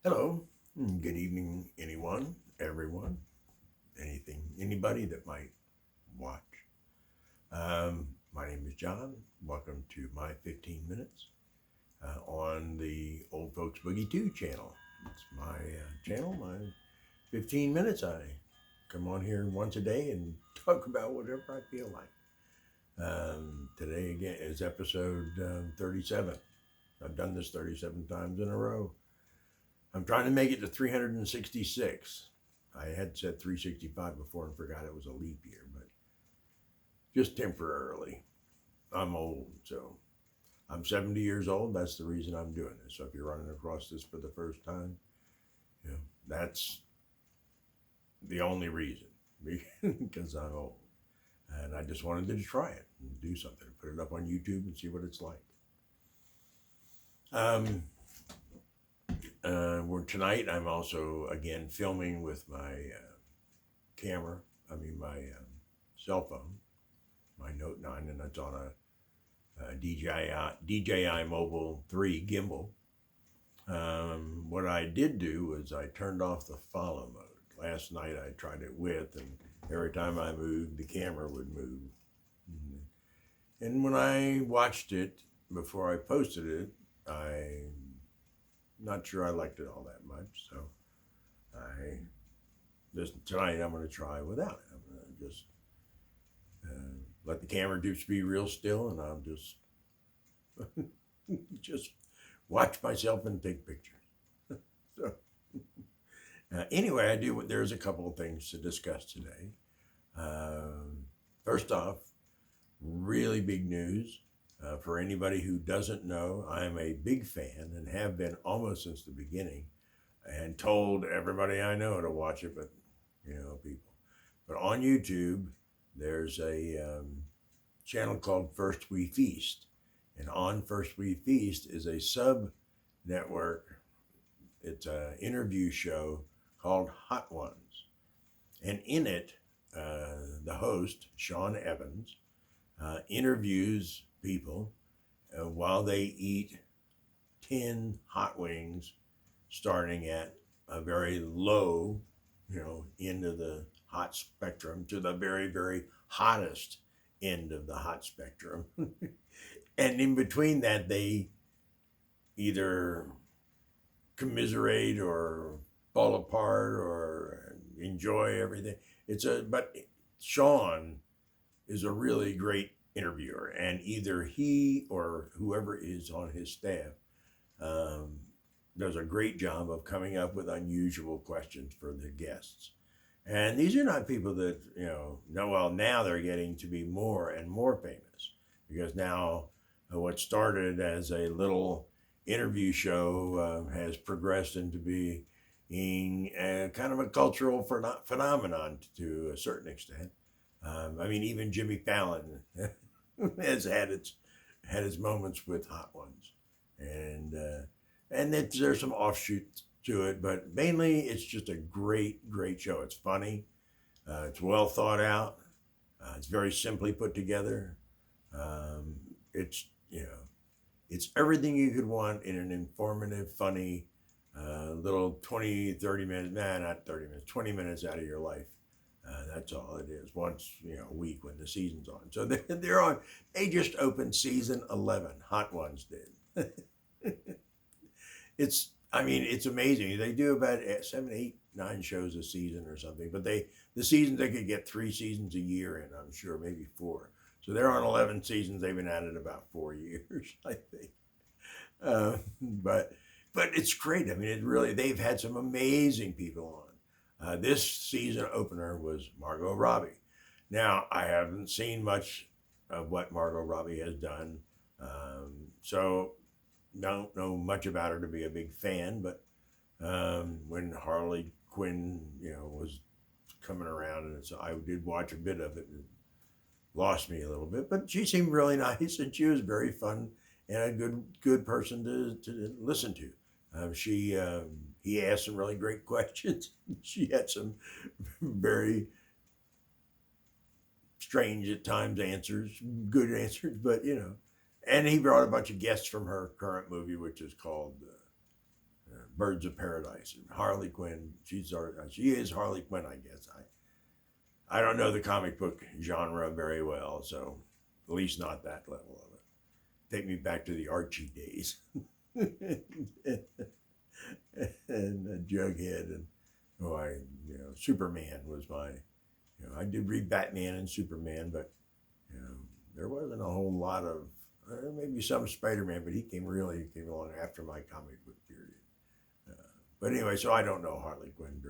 Hello, good evening, everyone, anybody that might watch. My name is John. Welcome to my 15 minutes on the Old Folks Boogie 2 channel. It's my channel, my 15 minutes. I come on here once a day and talk about whatever I feel like. Today again is episode 37. I've done this 37 times in a row. I'm trying to make it to 366. I had said 365 before and forgot it was a leap year, but just temporarily. I'm old, so I'm 70 years old. That's the reason I'm doing this. So if you're running across this for the first time, that's the only reason, because I'm old. And I just wanted to try it and do something, put it up on YouTube and see what it's like. Tonight I'm also again filming with my my cell phone, my Note 9, and it's on a DJi Mobile 3 gimbal. What I did do was I turned off the follow mode. Last night I tried it with, and every time I moved, the camera would move. And when I watched it before I posted it, I'm not sure I liked it all that much, so tonight I'm going to try without it. I'm going to just let the camera just be real still, and I'll just just watch myself and take pictures. So anyway, there's a couple of things to discuss today. First off, really big news. For anybody who doesn't know, I am a big fan and have been almost since the beginning, and told everybody I know to watch it, but people. But on YouTube, there's a channel called First We Feast, and on First We Feast is a sub network. It's an interview show called Hot Ones, and in it, the host Sean Evans interviews people while they eat 10 hot wings, starting at a very low, end of the hot spectrum to the very, very hottest end of the hot spectrum. And in between that, they either commiserate or fall apart or enjoy everything. But Sean is a really great interviewer, and either he or whoever is on his staff does a great job of coming up with unusual questions for the guests. And these are not people that, now they're getting to be more and more famous, because now what started as a little interview show has progressed into being kind of a cultural phenomenon to a certain extent. Even Jimmy Fallon has had its moments with Hot Ones, and there's some offshoots to it, but mainly it's just a great show. It's funny, it's well thought out, it's very simply put together. It's everything you could want in an informative, funny little 20-30 minutes, not 30 minutes, 20 minutes out of your life. That's all it is. Once a week when the season's on. So they're on. They just opened season 11. Hot Ones did. It's amazing. They do about 7, 8, 9 shows a season or something. But the seasons, they could get 3 seasons a year in, I'm sure, maybe 4. So they're on 11 seasons. They've been at it about 4 years, I think. But it's great. They've had some amazing people on. This season opener was Margot Robbie. Now, I haven't seen much of what Margot Robbie has done, so don't know much about her to be a big fan, but when Harley Quinn, was coming around, and so I did watch a bit of it, and it lost me a little bit, but she seemed really nice, and she was very fun and a good person to listen to. He asked some really great questions. She had some very strange at times answers, good answers, but and he brought a bunch of guests from her current movie, which is called Birds of Paradise. And Harley Quinn, she is Harley Quinn, I guess. I don't know the comic book genre very well, so at least not that level of it. Take me back to the Archie days. And Jughead and Superman was my, I did read Batman and Superman, but there wasn't a whole lot of maybe some Spider-Man, but he came along after my comic book period. But anyway, so I don't know Harley Quinn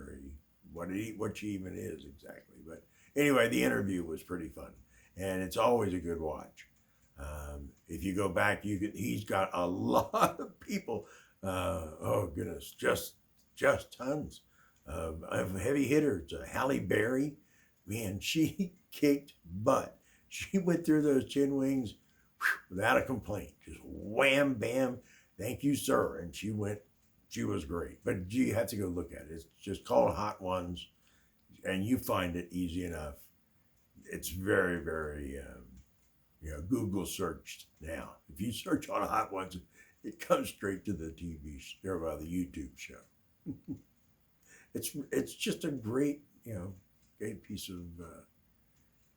what she even is exactly. But anyway, the interview was pretty fun, and it's always a good watch. If you go back, he's got a lot of people. Oh goodness, just tons of heavy hitters. Halle Berry, man, she kicked butt. She went through those chin wings without a complaint. Just wham, bam, thank you, sir. And she was great. But you have to go look at it. It's just called Hot Ones, and you find it easy enough. It's very, very, Google searched now. If you search on Hot Ones, it comes straight to the TV show, or the YouTube show. It's just a great, great piece of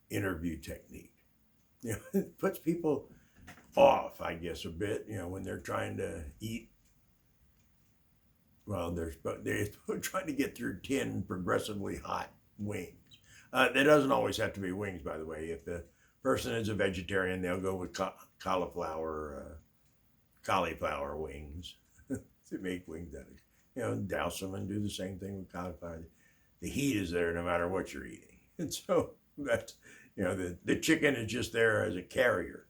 interview technique. It puts people off, I guess, a bit, when they're trying to eat. Well, they're trying to get through 10 progressively hot wings. There doesn't always have to be wings, by the way. If the person is a vegetarian, they'll go with cauliflower wings to make wings out of. Douse them and do the same thing with cauliflower. The heat is there no matter what you're eating. And so that's, the chicken is just there as a carrier.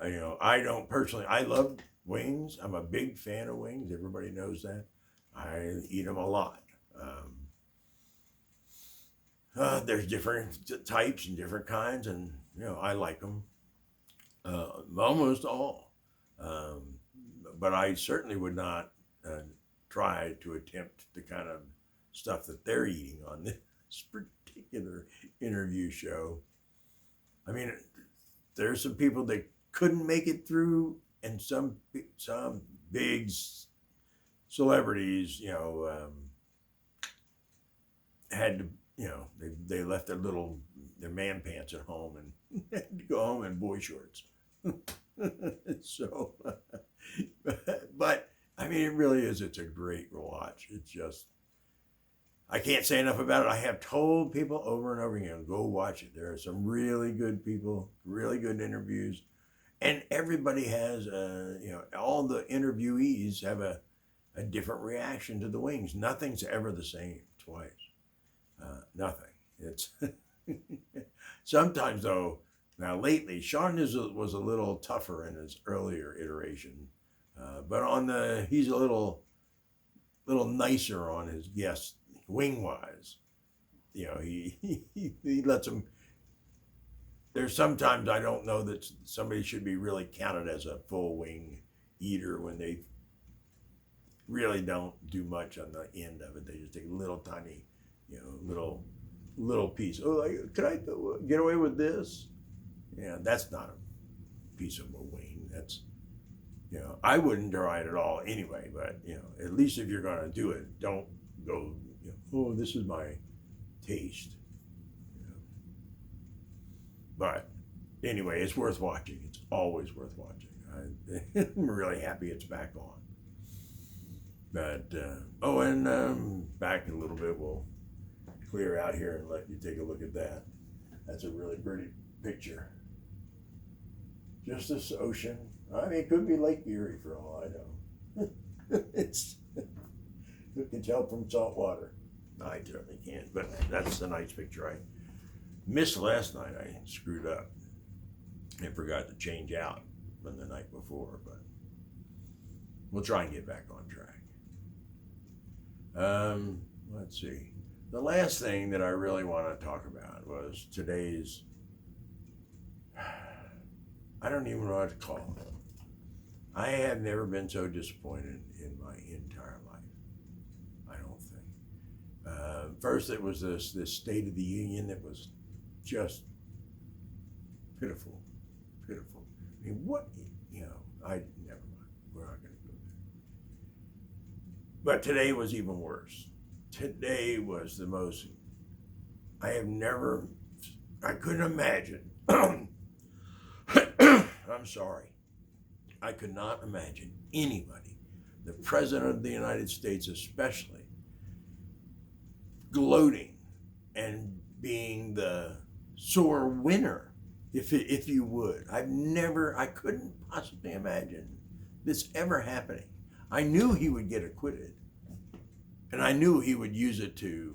I don't personally, I love wings. I'm a big fan of wings. Everybody knows that. I eat them a lot. There's different types and different kinds, and I like them almost all. But I certainly would not try to attempt the kind of stuff that they're eating on this particular interview show. I mean, there's some people that couldn't make it through, and some big celebrities, had to, they left their man pants at home and had to go home in boy shorts. So, but I mean, it really is. It's a great watch. It's just, I can't say enough about it. I have told people over and over again, go watch it. There are some really good people, really good interviews, and everybody has, all the interviewees have a different reaction to the wings. Nothing's ever the same twice. Nothing. It's sometimes though. Now lately, Sean was a little tougher in his earlier iteration, but he's a little nicer on his guests wing wise. He lets them. There's sometimes I don't know that somebody should be really counted as a full wing eater when they really don't do much on the end of it. They just take a little tiny, little piece. Oh, could I get away with this? Yeah, that's not a piece of a wing. That's, I wouldn't try it at all anyway, but, at least if you're going to do it, don't go, oh, this is my taste. But anyway, it's worth watching. It's always worth watching. I'm really happy it's back on. But, back a little bit, we'll clear out here and let you take a look at that. That's a really pretty picture. Just this ocean. I mean, it could be Lake Erie for all I know. You can tell from salt water. I certainly can't, but that's a nice picture. I missed last night. I screwed up and forgot to change out from the night before, but we'll try and get back on track. Let's see. The last thing that I really want to talk about was today's, I don't even know what to call it. I have never been so disappointed in my entire life. I don't think. First, it was this State of the Union that was just pitiful. I mean, what, never mind. We're not going to go But today was even worse. Today was the most, I have never, I couldn't imagine. I'm sorry. I could not imagine anybody, the President of the United States especially, gloating and being the sore winner, if you would. I couldn't possibly imagine this ever happening. I knew he would get acquitted, and I knew he would use it to,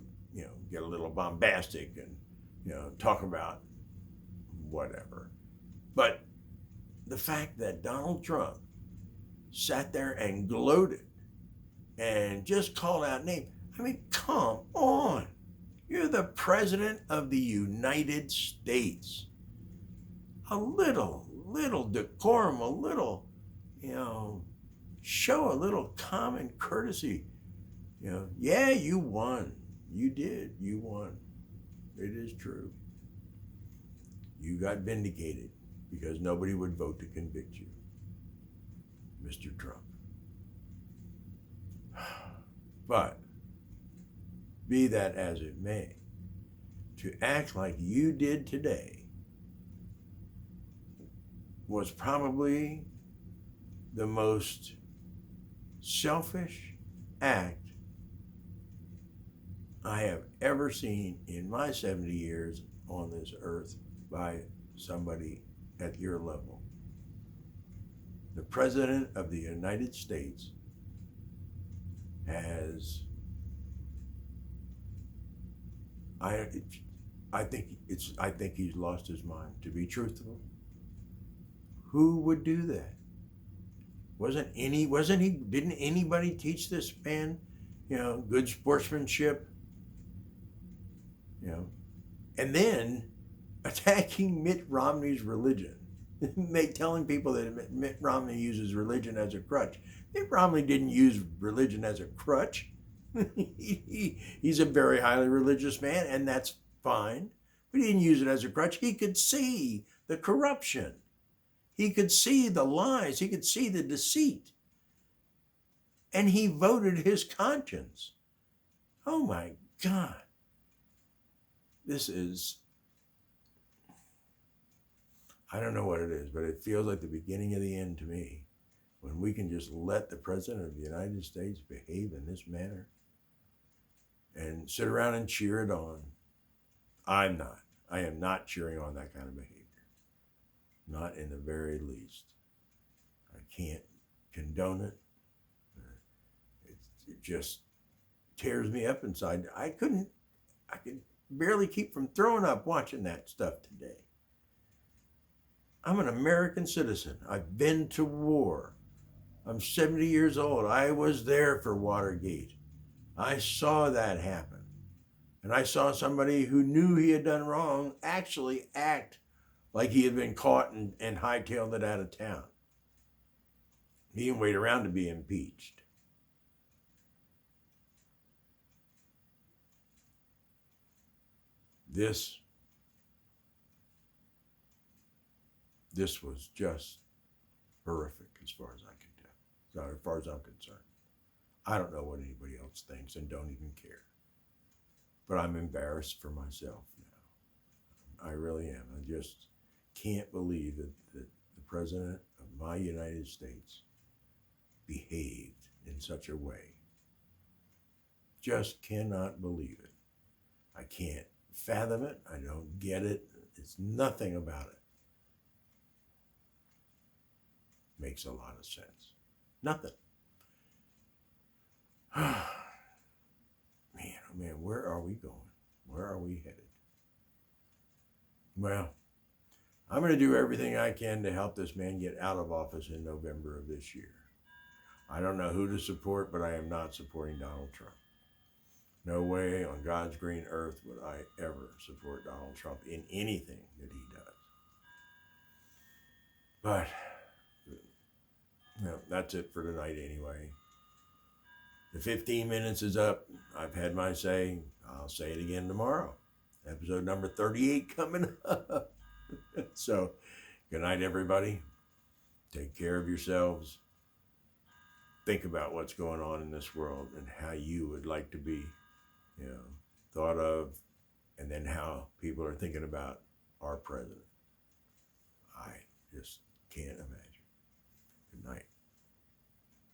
get a little bombastic and, talk about whatever. But the fact that Donald Trump sat there and gloated and just called out names. I mean, come on. You're the President of the United States. A little decorum, a little, show a little common courtesy. Yeah, you won. You did. You won. It is true. You got vindicated because nobody would vote to convict you, Mr. Trump. But be that as it may, to act like you did today was probably the most selfish act I have ever seen in my 70 years on this earth by somebody at your level. The President of the United States has, I think he's lost his mind, to be truthful. Who would do that? Didn't anybody teach this man, good sportsmanship? And then attacking Mitt Romney's religion, telling people that Mitt Romney uses religion as a crutch. Mitt Romney didn't use religion as a crutch. He's a very highly religious man, and that's fine. But he didn't use it as a crutch. He could see the corruption. He could see the lies. He could see the deceit. And he voted his conscience. Oh my God. This is, I don't know what it is, but it feels like the beginning of the end to me when we can just let the President of the United States behave in this manner and sit around and cheer it on. I am not cheering on that kind of behavior. Not in the very least. I can't condone it. It just tears me up inside. I could barely keep from throwing up watching that stuff today. I'm an American citizen. I've been to war. I'm 70 years old. I was there for Watergate. I saw that happen. And I saw somebody who knew he had done wrong actually act like he had been caught and hightailed it out of town. He didn't wait around to be impeached. This was just horrific as far as I can tell, as far as I'm concerned. I don't know what anybody else thinks and don't even care. But I'm embarrassed for myself now. I really am. I just can't believe that the President of my United States behaved in such a way. Just cannot believe it. I can't fathom it. I don't get it. It's nothing about it. Makes a lot of sense. Nothing. Man, oh man, where are we going? Where are we headed? Well, I'm going to do everything I can to help this man get out of office in November of this year. I don't know who to support, but I am not supporting Donald Trump. No way on God's green earth would I ever support Donald Trump in anything that he does. But, that's it for tonight anyway. The 15 minutes is up. I've had my say. I'll say it again tomorrow. Episode number 38 coming up. So, good night, everybody. Take care of yourselves. think about what's going on in this world and how you would like to be, you know, thought of, and then how people are thinking about our president. I just